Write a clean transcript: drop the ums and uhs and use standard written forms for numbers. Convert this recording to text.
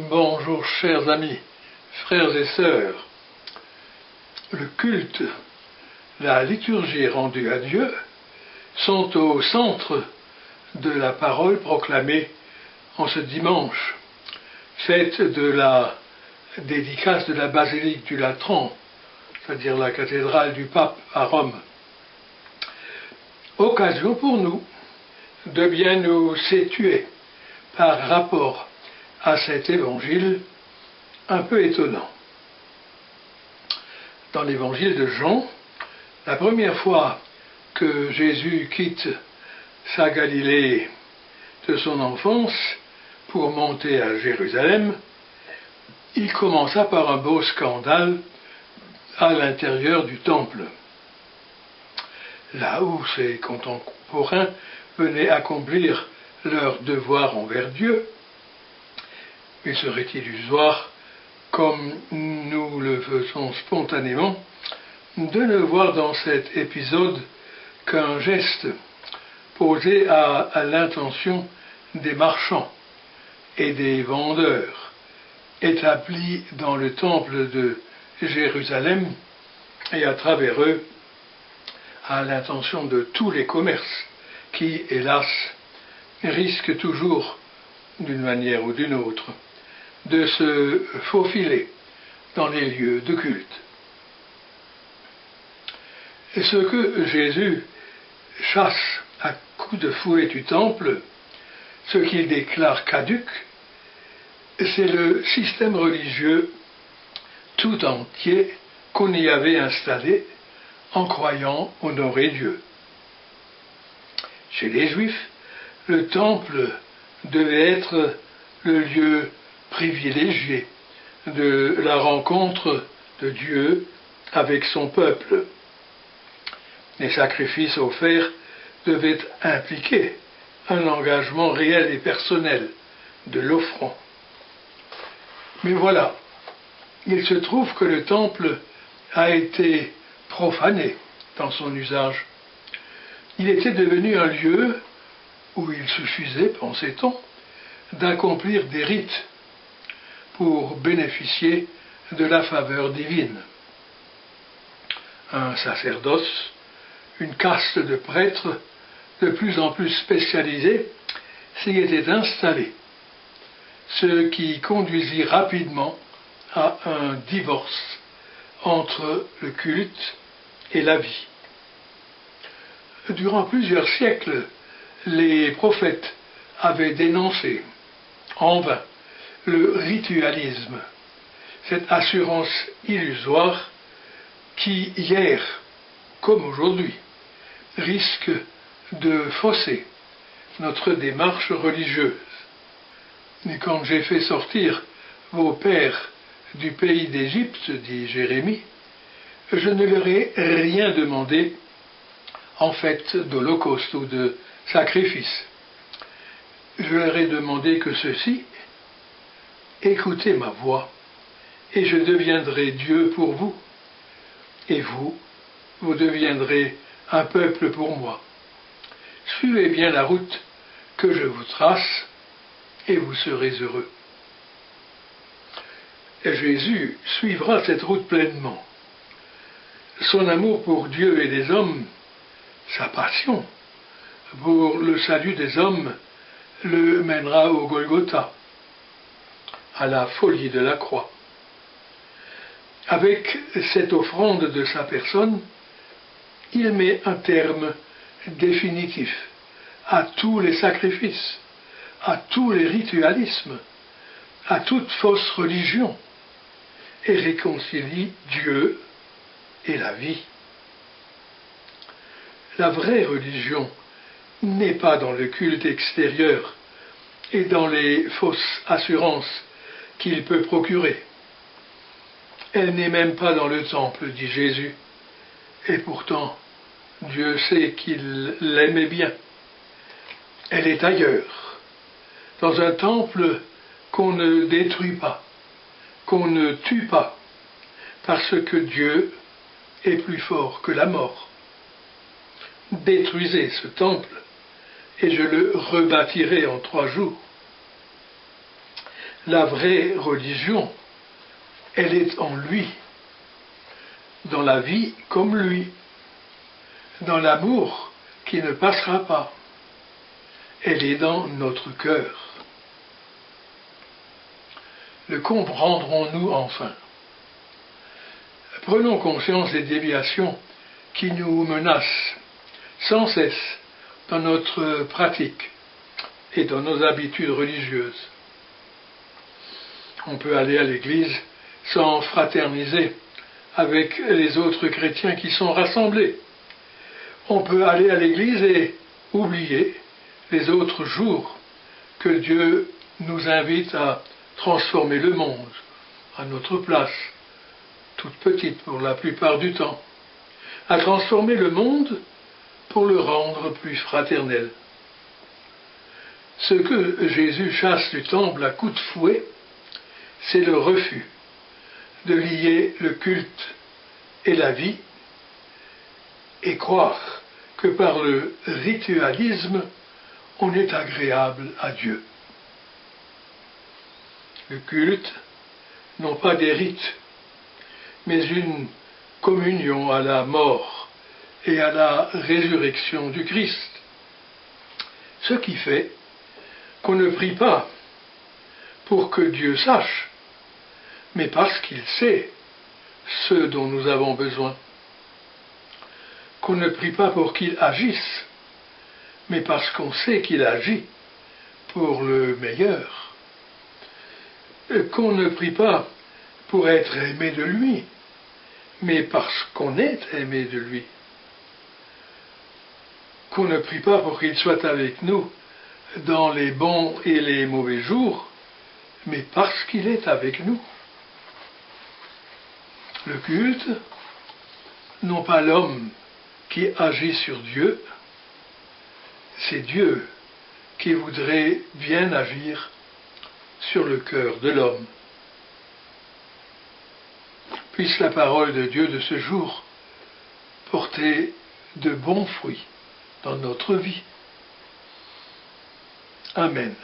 Bonjour chers amis, frères et sœurs. Le culte, la liturgie rendue à Dieu sont au centre de la parole proclamée en ce dimanche, fête de la dédicace de la basilique du Latran, c'est-à-dire la cathédrale du pape à Rome. Occasion pour nous de bien nous situer par rapport à cet évangile un peu étonnant. Dans l'évangile de Jean, la première fois que Jésus quitte sa Galilée de son enfance pour monter à Jérusalem, il commença par un beau scandale à l'intérieur du temple, là où ses contemporains venaient accomplir leur devoir envers Dieu. Il serait illusoire, comme nous le faisons spontanément, de ne voir dans cet épisode qu'un geste posé à l'intention des marchands et des vendeurs établis dans le temple de Jérusalem et à travers eux à l'intention de tous les commerces qui, hélas, risquent toujours, d'une manière ou d'une autre, de se faufiler dans les lieux de culte. Et ce que Jésus chasse à coups de fouet du temple, ce qu'il déclare caduc, c'est le système religieux tout entier qu'on y avait installé en croyant honorer Dieu. Chez les Juifs, le temple devait être le lieu privilégié de la rencontre de Dieu avec son peuple. Les sacrifices offerts devaient impliquer un engagement réel et personnel de l'offrant. Mais voilà, il se trouve que le temple a été profané dans son usage. Il était devenu un lieu où il suffisait, pensait-on, d'accomplir des rites pour bénéficier de la faveur divine. Un sacerdoce, une caste de prêtres de plus en plus spécialisés s'y était installée, ce qui conduisit rapidement à un divorce entre le culte et la vie. Durant plusieurs siècles, les prophètes avaient dénoncé en vain le ritualisme, cette assurance illusoire qui, hier comme aujourd'hui, risque de fausser notre démarche religieuse. Et quand j'ai fait sortir vos pères du pays d'Égypte, dit Jérémie, je ne leur ai rien demandé en fait d'holocauste ou de sacrifice. Je leur ai demandé que ceci: écoutez ma voix, et je deviendrai Dieu pour vous, et vous, vous deviendrez un peuple pour moi. Suivez bien la route que je vous trace, et vous serez heureux. Et Jésus suivra cette route pleinement. Son amour pour Dieu et les hommes, sa passion pour le salut des hommes, le mènera au Golgotha, à la folie de la croix. Avec cette offrande de sa personne, il met un terme définitif à tous les sacrifices, à tous les ritualismes, à toute fausse religion, et réconcilie Dieu et la vie. La vraie religion n'est pas dans le culte extérieur et dans les fausses assurances qu'il peut procurer. Elle n'est même pas dans le temple, dit Jésus, et pourtant Dieu sait qu'il l'aimait bien. Elle est ailleurs, dans un temple qu'on ne détruit pas, qu'on ne tue pas, parce que Dieu est plus fort que la mort. Détruisez ce temple, et je le rebâtirai en 3 jours. La vraie religion, elle est en lui, dans la vie comme lui, dans l'amour qui ne passera pas. Elle est dans notre cœur. Le comprendrons-nous enfin? Prenons conscience des déviations qui nous menacent sans cesse dans notre pratique et dans nos habitudes religieuses. On peut aller à l'église sans fraterniser avec les autres chrétiens qui sont rassemblés. On peut aller à l'église et oublier les autres jours que Dieu nous invite à transformer le monde à notre place, toute petite pour la plupart du temps, à transformer le monde pour le rendre plus fraternel. Ce que Jésus chasse du temple à coups de fouet, c'est le refus de lier le culte et la vie et croire que par le ritualisme, on est agréable à Dieu. Le culte, non pas des rites, mais une communion à la mort et à la résurrection du Christ. Ce qui fait qu'on ne prie pas pour que Dieu sache, mais parce qu'il sait ce dont nous avons besoin. Qu'on ne prie pas pour qu'il agisse, mais parce qu'on sait qu'il agit pour le meilleur. Qu'on ne prie pas pour être aimé de lui, mais parce qu'on est aimé de lui. Qu'on ne prie pas pour qu'il soit avec nous dans les bons et les mauvais jours, mais parce qu'il est avec nous. Le culte, non pas l'homme qui agit sur Dieu, c'est Dieu qui voudrait bien agir sur le cœur de l'homme. Puisse la parole de Dieu de ce jour porter de bons fruits dans notre vie. Amen.